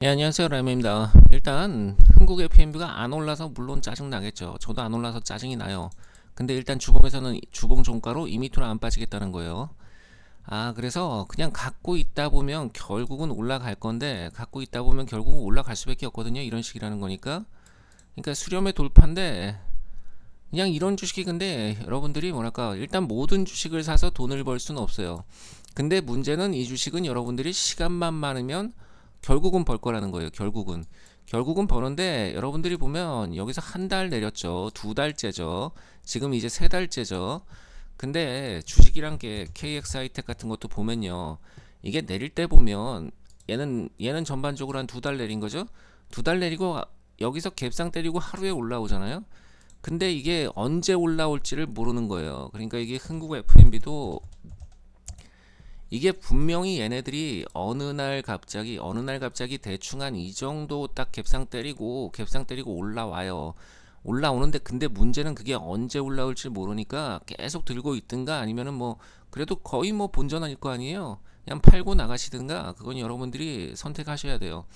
네, 안녕하세요. 라임입니다. 일단 한국의 PNB가 안 올라서 물론 짜증 나겠죠. 저도 안 올라서 짜증이 나요. 근데 일단 주봉에서는 주봉 종가로 2미터로 안 빠지겠다는 거예요. 그래서 그냥 갖고 있다 보면 결국은 올라갈 건데, 갖고 있다 보면 결국은 올라갈 수밖에 없거든요. 이런 식이라는 거니까. 그러니까 수렴의 돌파인데, 그냥 이런 주식이, 근데 여러분들이 뭐랄까, 일단 모든 주식을 사서 돈을 벌 수는 없어요. 근데 문제는 이 주식은 여러분들이 시간만 많으면 결국은 벌 거라는 거예요. 결국은 버는데, 여러분들이 보면 여기서 한 달 내렸죠. 두 달째죠. 지금 이제 세 달째죠. 근데 주식이란 게 KX 하이텍 같은 것도 보면요, 이게 내릴 때 보면 얘는 전반적으로 한 두 달 내린 거죠. 두 달 내리고 여기서 갭상 때리고 하루에 올라오잖아요. 근데 이게 언제 올라올지를 모르는 거예요. 그러니까 이게 흥국 FMB도 이게 분명히 얘네들이 어느 날 갑자기 대충 한 이 정도 딱 갭상 때리고 올라와요. 올라오는데, 근데 문제는 그게 언제 올라올지 모르니까 계속 들고 있든가, 아니면은 뭐 그래도 거의 뭐 본전일 거 아니에요. 그냥 팔고 나가시든가, 그건 여러분들이 선택하셔야 돼요.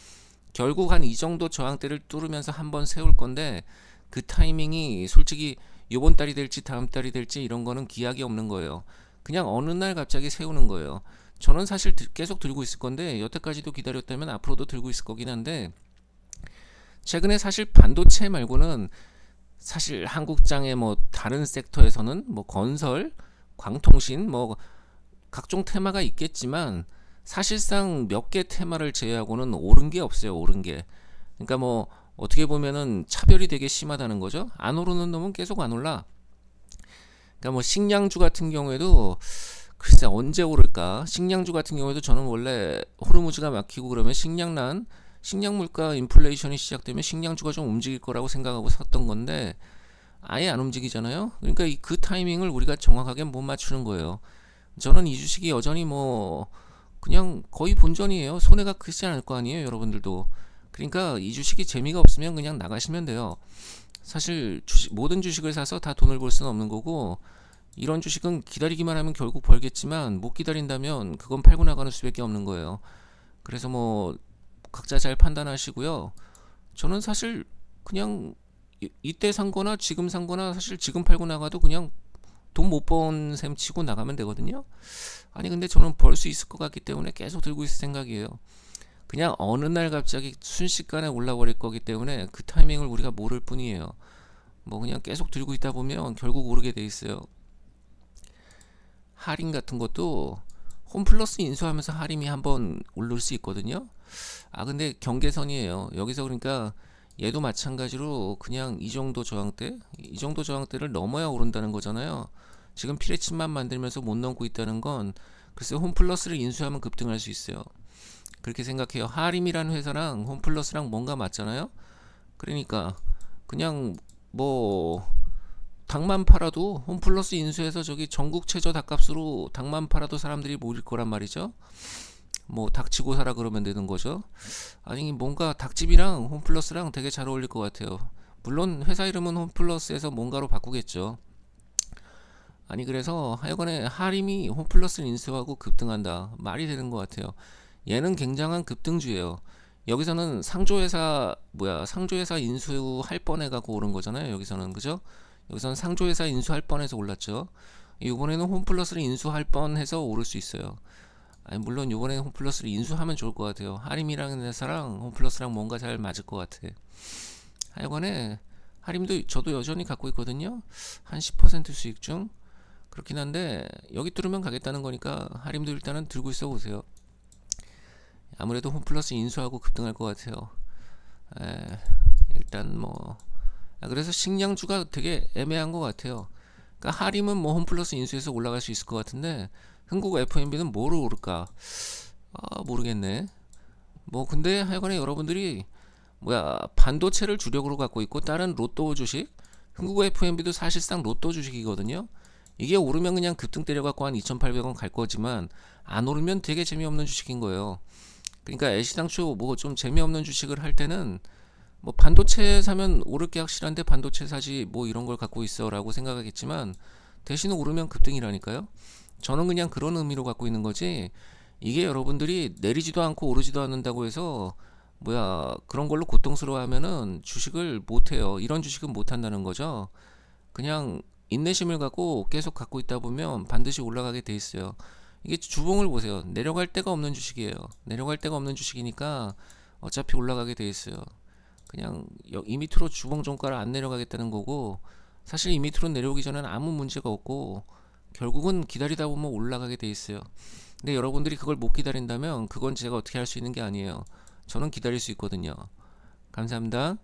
결국 한 이 정도 저항대를 뚫으면서 한번 세울 건데, 그 타이밍이 솔직히 요번 달이 될지 다음 달이 될지 이런 거는 기약이 없는 거예요. 그냥 어느 날 갑자기 세우는 거예요. 저는 사실 계속 들고 있을 건데, 여태까지도 기다렸다면 앞으로도 들고 있을 거긴 한데, 최근에 사실 반도체 말고는 사실 한국장의 뭐 다른 섹터에서는 뭐 건설, 광통신, 뭐 각종 테마가 있겠지만, 사실상 몇 개 테마를 제외하고는 오른 게 없어요. 오른 게. 그러니까 뭐 어떻게 보면은 차별이 되게 심하다는 거죠. 안 오르는 놈은 계속 안 올라. 그러니까 뭐 식량주 같은 경우에도 글쎄 언제 오를까? 식량주 같은 경우에도 저는 원래 호르무즈가 막히고 그러면 식량 물가 인플레이션이 시작되면 식량주가 좀 움직일 거라고 생각하고 샀던 건데, 아예 안 움직이잖아요. 그러니까 그 타이밍을 우리가 정확하게 못 맞추는 거예요. 저는 이 주식이 여전히 뭐 그냥 거의 본전이에요. 손해가 크지 않을 거 아니에요, 여러분들도. 그러니까 이 주식이 재미가 없으면 그냥 나가시면 돼요. 사실 모든 주식을 사서 다 돈을 벌 수는 없는 거고, 이런 주식은 기다리기만 하면 결국 벌겠지만, 못 기다린다면 그건 팔고 나가는 수밖에 없는 거예요. 그래서 뭐 각자 잘 판단하시고요. 저는 사실 그냥 이때 산 거나 지금 산 거나, 사실 지금 팔고 나가도 그냥 돈 못 번 셈 치고 나가면 되거든요. 아니 근데 저는 벌 수 있을 것 같기 때문에 계속 들고 있을 생각이에요. 그냥 어느 날 갑자기 순식간에 올라버릴 거기 때문에 그 타이밍을 우리가 모를 뿐이에요. 뭐 그냥 계속 들고 있다 보면 결국 오르게 돼 있어요. 할인 같은 것도 홈플러스 인수하면서 할인이 한번 오를 수 있거든요. 근데 경계선이에요. 여기서 그러니까 얘도 마찬가지로 그냥 이 정도 저항대를 넘어야 오른다는 거잖아요. 지금 피레침만 만들면서 못 넘고 있다는 건, 글쎄 홈플러스를 인수하면 급등할 수 있어요. 그렇게 생각해요. 하림이라는 회사랑 홈플러스랑 뭔가 맞잖아요. 그러니까 그냥 뭐 닭만 팔아도, 홈플러스 인수해서 저기 전국 최저 닭값으로 닭만 팔아도 사람들이 모일 거란 말이죠. 뭐 닭치고 사라 그러면 되는 거죠. 아니 뭔가 닭집이랑 홈플러스랑 되게 잘 어울릴 것 같아요. 물론 회사 이름은 홈플러스에서 뭔가로 바꾸겠죠. 아니 그래서 하여간에 하림이 홈플러스를 인수하고 급등한다, 말이 되는 것 같아요. 얘는 굉장한 급등주예요. 여기서는 상조회사 인수할 뻔해가고 오른 거잖아요. 여기서는, 그죠? 여기서는 상조회사 인수할 뻔해서 올랐죠. 이번에는 홈플러스를 인수할 뻔해서 오를 수 있어요. 아니 물론 이번에는 홈플러스를 인수하면 좋을 것 같아요. 하림이라는 회사랑 홈플러스랑 뭔가 잘 맞을 것 같아. 하여간에 하림도 저도 여전히 갖고 있거든요. 한 10% 수익 중. 그렇긴 한데 여기 뚫으면 가겠다는 거니까 하림도 일단은 들고 있어 보세요. 아무래도 홈플러스 인수하고 급등할 것 같아요. 에, 일단 뭐 그래서 식량주가 되게 애매한 것 같아요. 그러니까 하림은 뭐 홈플러스 인수해서 올라갈 수 있을 것 같은데, 흥국 FMB는 뭐로 오를까? 모르겠네. 뭐 근데 하여간에 여러분들이 반도체를 주력으로 갖고 있고 다른 로또 주식, 흥국 FMB도 사실상 로또 주식이거든요. 이게 오르면 그냥 급등 때려갖고 한 2,800원 갈 거지만, 안 오르면 되게 재미없는 주식인 거예요. 그러니까 애시당초 뭐 좀 재미없는 주식을 할 때는 뭐 반도체 사면 오를 게 확실한데 반도체 사지 뭐 이런 걸 갖고 있어라고 생각하겠지만, 대신 오르면 급등이라니까요. 저는 그냥 그런 의미로 갖고 있는 거지, 이게 여러분들이 내리지도 않고 오르지도 않는다고 해서 그런 걸로 고통스러워하면은 주식을 못 해요. 이런 주식은 못 한다는 거죠. 그냥 인내심을 갖고 계속 갖고 있다 보면 반드시 올라가게 돼 있어요. 이게 주봉을 보세요. 내려갈 데가 없는 주식이에요. 내려갈 데가 없는 주식이니까 어차피 올라가게 돼 있어요. 그냥 이 밑으로 주봉 종가를 안 내려가겠다는 거고, 사실 이 밑으로 내려오기 전에는 아무 문제가 없고 결국은 기다리다 보면 올라가게 돼 있어요. 근데 여러분들이 그걸 못 기다린다면 그건 제가 어떻게 할 수 있는 게 아니에요. 저는 기다릴 수 있거든요. 감사합니다.